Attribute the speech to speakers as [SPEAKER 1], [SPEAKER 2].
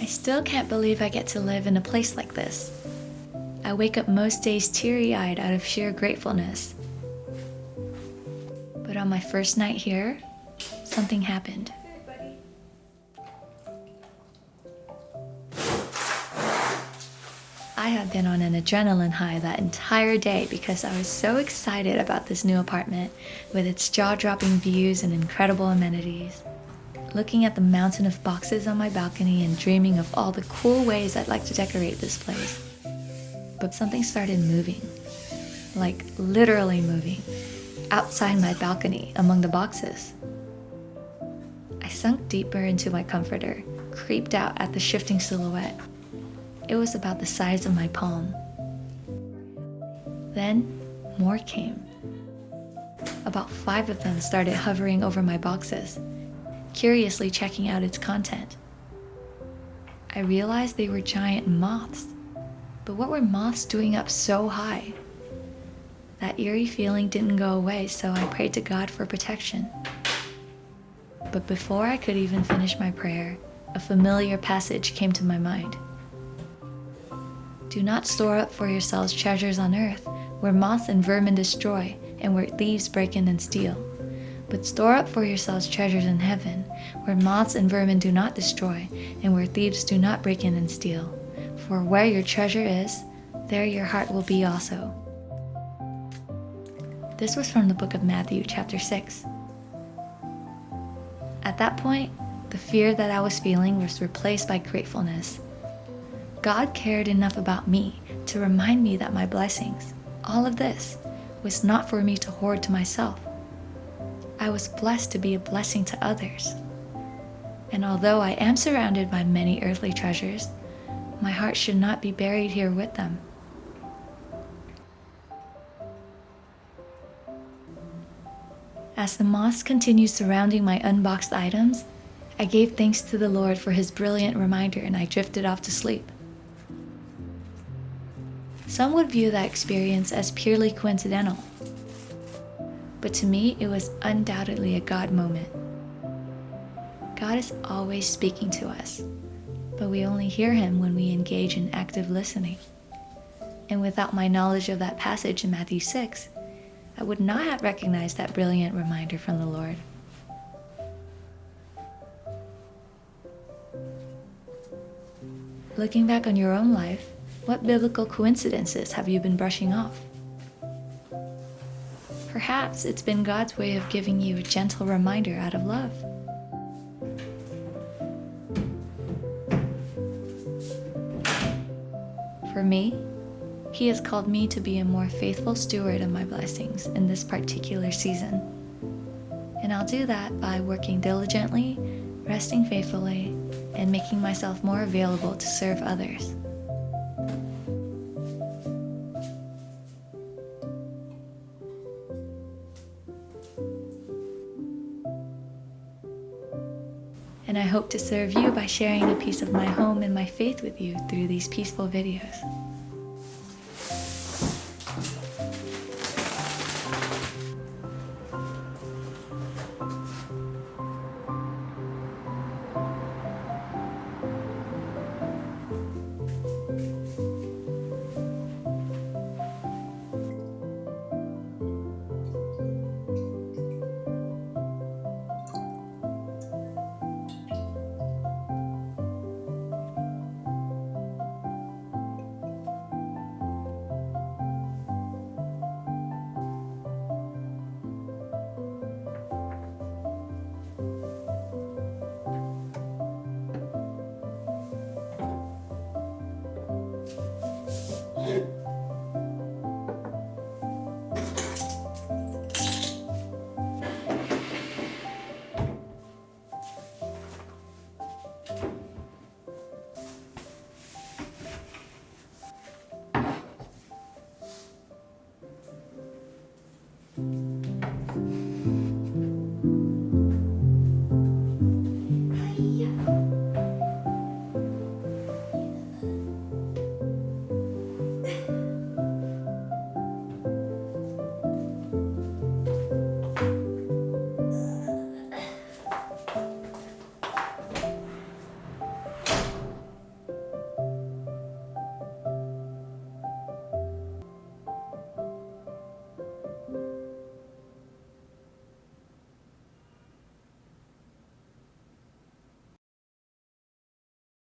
[SPEAKER 1] still can't believe I get to live in a place like this. I wake up most days teary-eyed out of sheer gratefulness. But on my first night here, something happened. I had been on an adrenaline high that entire day because I was so excited about this new apartment with its jaw-dropping views and incredible amenities. Looking at the mountain of boxes on my balcony and dreaming of all the cool ways I'd like to decorate this place. But something started moving, like literally moving, outside my balcony among the boxes. I sunk deeper into my comforter, creeped out at the shifting silhouette. It was about the size of my palm. Then, more came. About 5 of them started hovering over my boxes, curiously checking out its content. I realized they were giant moths. But what were moths doing up so high? That eerie feeling didn't go away, so I prayed to God for protection. But before I could even finish my prayer, a familiar passage came to my mind. Do not store up for yourselves treasures on earth, where moths and vermin destroy, and where thieves break in and steal. But store up for yourselves treasures in heaven, where moths and vermin do not destroy, and where thieves do not break in and steal. For where your treasure is, there your heart will be also. This was from the book of Matthew, chapter 6. At that point, the fear that I was feeling was replaced by gratefulness. God cared enough about me to remind me that my blessings, all of this, was not for me to hoard to myself. I was blessed to be a blessing to others. And although I am surrounded by many earthly treasures, my heart should not be buried here with them. As the moths continued surrounding my unboxed items, I gave thanks to the Lord for His brilliant reminder and I drifted off to sleep. Some would view that experience as purely coincidental, but to me it was undoubtedly a God moment. God is always speaking to us, but we only hear Him when we engage in active listening. And without my knowledge of that passage in Matthew 6, I would not have recognized that brilliant reminder from the Lord. Looking back on your own life, what biblical coincidences have you been brushing off? Perhaps it's been God's way of giving you a gentle reminder out of love. For me, He has called me to be a more faithful steward of my blessings in this particular season. And I'll do that by working diligently, resting faithfully, and making myself more available to serve others. And I hope to serve you by sharing a piece of my home and my faith with you through these peaceful videos.